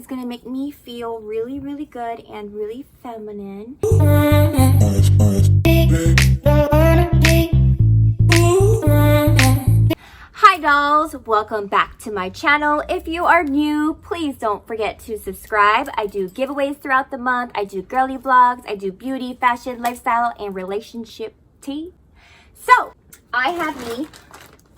It's gonna make me feel really, really good and really feminine. Hi dolls, welcome back to my channel. If you are new, please don't forget to subscribe. I do giveaways throughout the month. I do girly vlogs. I do beauty, fashion, lifestyle, and relationship tea. So I have me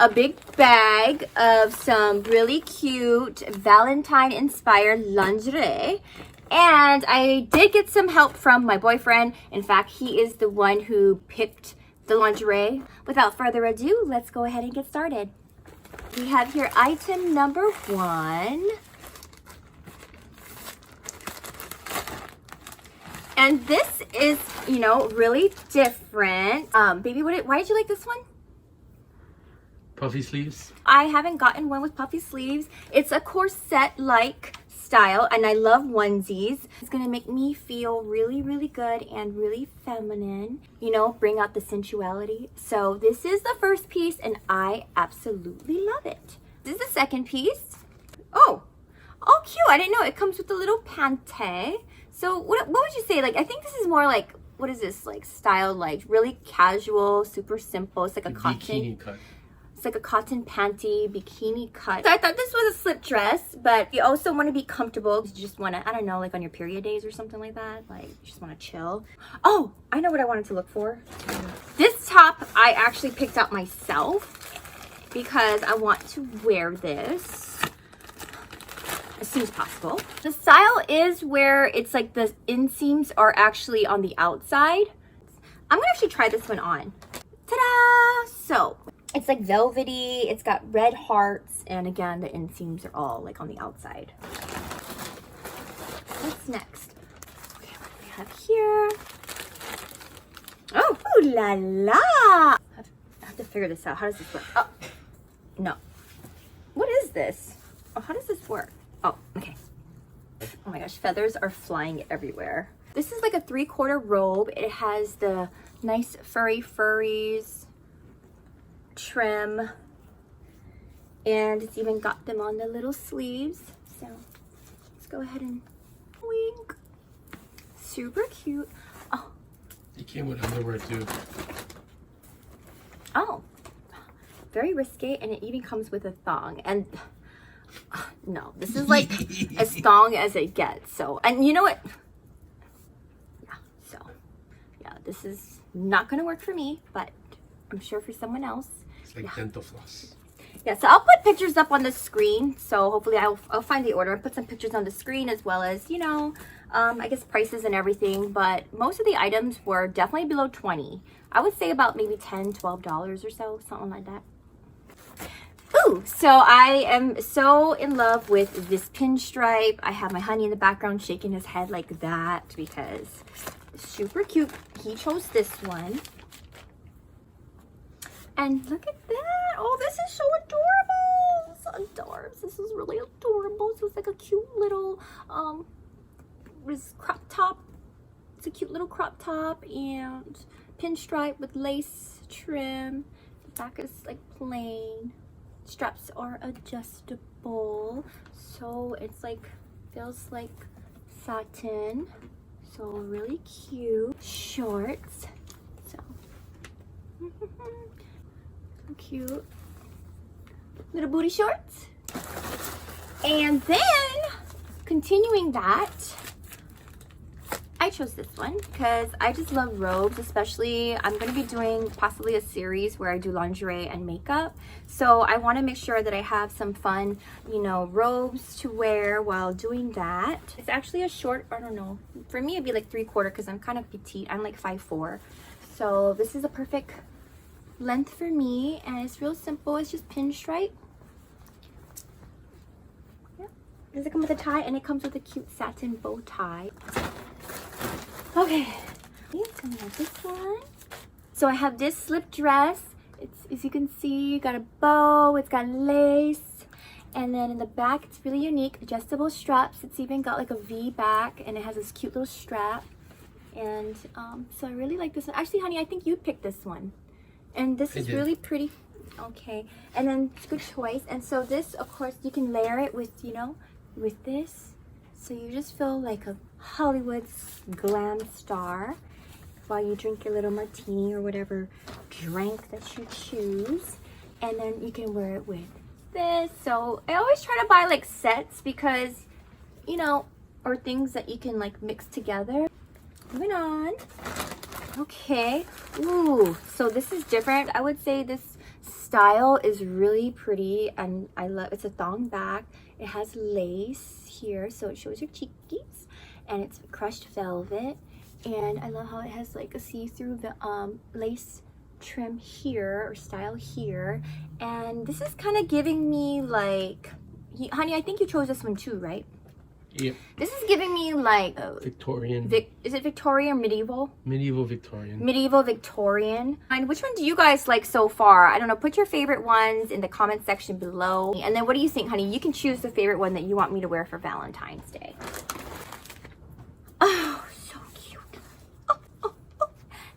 a big bag of some really cute Valentine inspired lingerie, and I did get some help from my boyfriend. In fact, he is the one who picked the lingerie. Without further ado, let's go ahead and get started. We have here item number 1. And this is, you know, really different. Baby, why did you like this one? Puffy sleeves? I haven't gotten one with puffy sleeves. It's a corset-like style, and I love onesies. It's gonna make me feel really, really good and really feminine. You know, bring out the sensuality. So this is the first piece, and I absolutely love it. This is the second piece. Oh, cute. I didn't know. It comes with a little pante. So what would you say? Like, I think this is more like, what is this? Like, style, like, really casual, super simple. It's like a cotton. Bikini cut. It's like a cotton panty bikini cut. So I thought this was a slip dress, but you also want to be comfortable. You just want to, I don't know, like on your period days or something like that. Like, you just want to chill. Oh, I know what I wanted to look for. This top I actually picked out myself because I want to wear this as soon as possible. The style is where it's like the inseams are actually on the outside. I'm gonna actually try this one on. Ta-da! So it's like velvety, it's got red hearts, and again, the inseams are all like on the outside. What's next? Okay, what do we have here? Oh, ooh la la! I have to figure this out. How does this work? Oh, no. What is this? Oh, how does this work? Oh, okay. Oh my gosh, feathers are flying everywhere. This is like a 3/4 robe. It has the nice furries trim, and it's even got them on the little sleeves. So let's go ahead and wink. Super cute. Oh, It came with underwear too. oh, very risque, and it even comes with a thong. And no, this is like as thong as it gets. So, and you know what? Yeah, so yeah, this is not gonna work for me, but I'm sure for someone else. It's like dental floss. Yeah, so I'll put pictures up on the screen. So hopefully I'll find the order and put some pictures on the screen, as well as, you know, I guess prices and everything. But most of the items were definitely below 20. I would say about maybe $10, $12 or so, something like that. Ooh, so I am so in love with this pinstripe. I have my honey in the background shaking his head like that because it's super cute. He chose this one. And look at that. Oh, this is so adorable. So adorbs. This is really adorable. So it's like a cute little crop top. It's a cute little crop top and pinstripe with lace trim. The back is like plain. Straps are adjustable. So it's like, feels like satin. So really cute. Shorts. So cute little booty shorts. And then continuing that, I chose this one because I just love robes. Especially, I'm going to be doing possibly a series where I do lingerie and makeup, so I want to make sure that I have some fun, you know, robes to wear while doing that. It's actually a short, I don't know, for me it'd be like 3/4 because I'm kind of petite. I'm like 5'4", so this is a perfect length for me, and it's real simple. It's just pinstripe. Yeah. Does it come with a tie? And it comes with a cute satin bow tie. Okay, so we have this one. So I have this slip dress. It's, as you can see, got a bow, it's got lace, and then in the back it's really unique, adjustable straps. It's even got like a V back, and it has this cute little strap. And so I really like this one. Actually, honey, I think you picked this one. And this is really pretty. Okay, and then it's good choice. And so this, of course, you can layer it with, you know, with this. So you just feel like a Hollywood glam star while you drink your little martini or whatever drink that you choose. And then you can wear it with this. So I always try to buy like sets because, you know, or things that you can like mix together. Moving on. Okay. Ooh, so this is different. I would say this style is really pretty, and I love it's a thong back. It has lace here, so it shows your cheekies, and it's crushed velvet. And I love how it has like a see-through lace trim here or style here. And this is kind of giving me like, honey, I think you chose this one too, right? Yep. This is giving me like Victorian. Is it Victorian or medieval? Medieval Victorian. Medieval Victorian. And which one do you guys like so far? I don't know. Put your favorite ones in the comment section below. And then what do you think, honey? You can choose the favorite one that you want me to wear for Valentine's Day. Oh, so cute. Oh, oh, oh.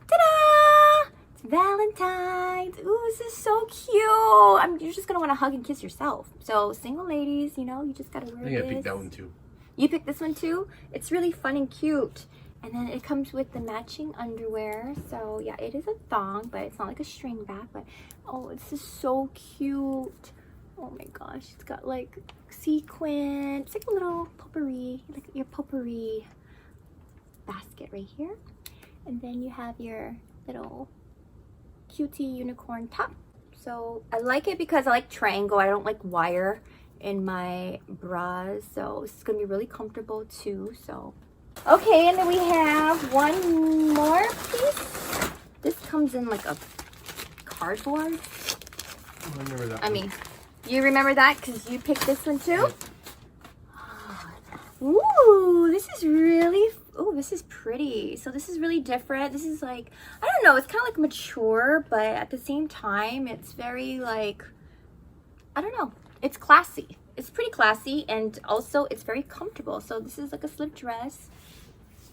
Ta-da! It's Valentine's. Ooh, this is so cute. You're just going to want to hug and kiss yourself. So single ladies, you know, you just got to wear this. I think I picked that one too. You picked this one too? It's really fun and cute. And then it comes with the matching underwear. So yeah, it is a thong, but it's not like a string back. But oh, this is so cute. Oh my gosh, it's got like sequin. It's like a little potpourri, like your potpourri basket right here. And then you have your little cutie unicorn top. So I like it because I like triangle. I don't like wire in my bras, so it's gonna be really comfortable too. So okay, and then we have one more piece. This comes in like a cardboard. Oh, I remember that. I mean, you remember that because you picked this one too. Yep. Ooh, this is really, oh, this is pretty. So this is really different. This is like, I don't know, it's kind of like mature, but at the same time it's very like, I don't know, it's classy. It's pretty classy, and also it's very comfortable. So this is like a slip dress.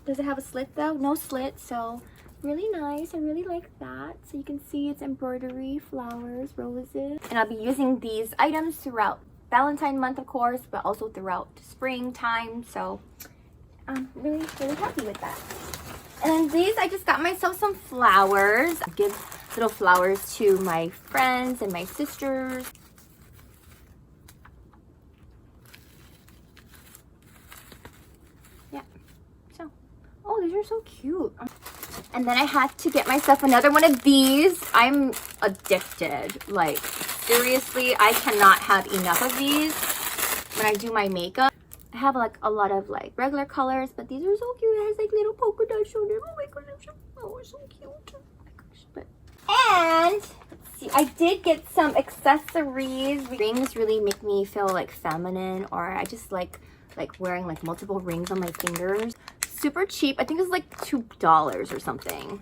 Does it have a slit though? No slit, so really nice. I really like that. So you can see it's embroidery, flowers, roses. And I'll be using these items throughout Valentine month, of course, but also throughout springtime. So I'm really, really happy with that. And then these, I just got myself some flowers. I give little flowers to my friends and my sisters. Oh, these are so cute. And then I had to get myself another one of these. I'm addicted. Like, seriously, I cannot have enough of these when I do my makeup. I have like a lot of like regular colors, but these are so cute. It has like little polka dots on them. Oh my gosh, oh, it's so cute. Oh my gosh. But and let's see, I did get some accessories. Rings really make me feel like feminine, or I just like wearing like multiple rings on my fingers. Super cheap. I think it's like $2 or something.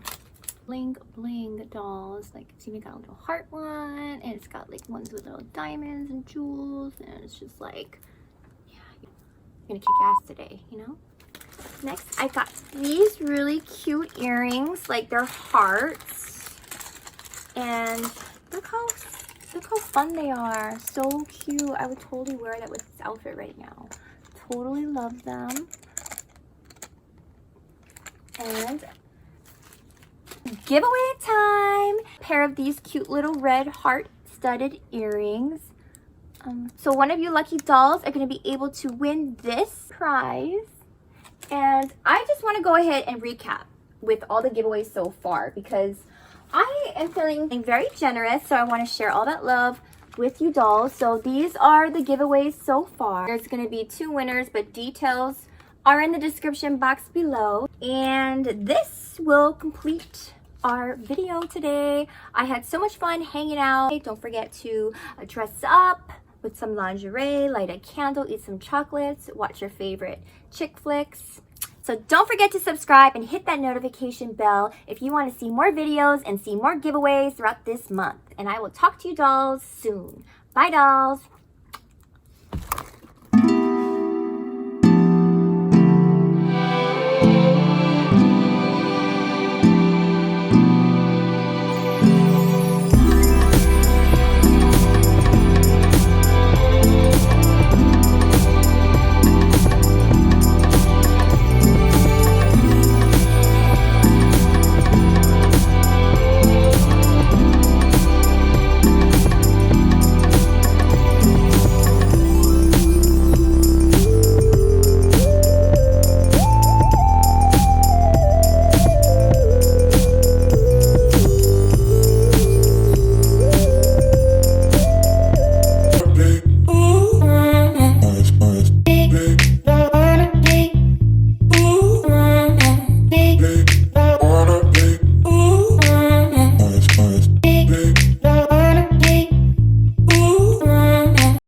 Bling bling dolls. Like it's even got a little heart one, and it's got like ones with little diamonds and jewels, and it's just like, yeah, you're gonna kick ass today, you know. Next, I got these really cute earrings. Like they're hearts, and look how fun they are. So cute. I would totally wear that with this outfit right now. Totally love them. And giveaway time! Pair of these cute little red heart studded earrings. So one of you lucky dolls are going to be able to win this prize. And I just want to go ahead and recap with all the giveaways so far, because I am feeling very generous. So I want to share all that love with you dolls. So these are the giveaways so far. There's going to be 2 winners, but details are in the description box below. And this will complete our video today. I had so much fun hanging out. Don't forget to dress up with some lingerie, light a candle, eat some chocolates, watch your favorite chick flicks. So don't forget to subscribe and hit that notification bell if you want to see more videos and see more giveaways throughout this month. And I will talk to you dolls soon. Bye dolls!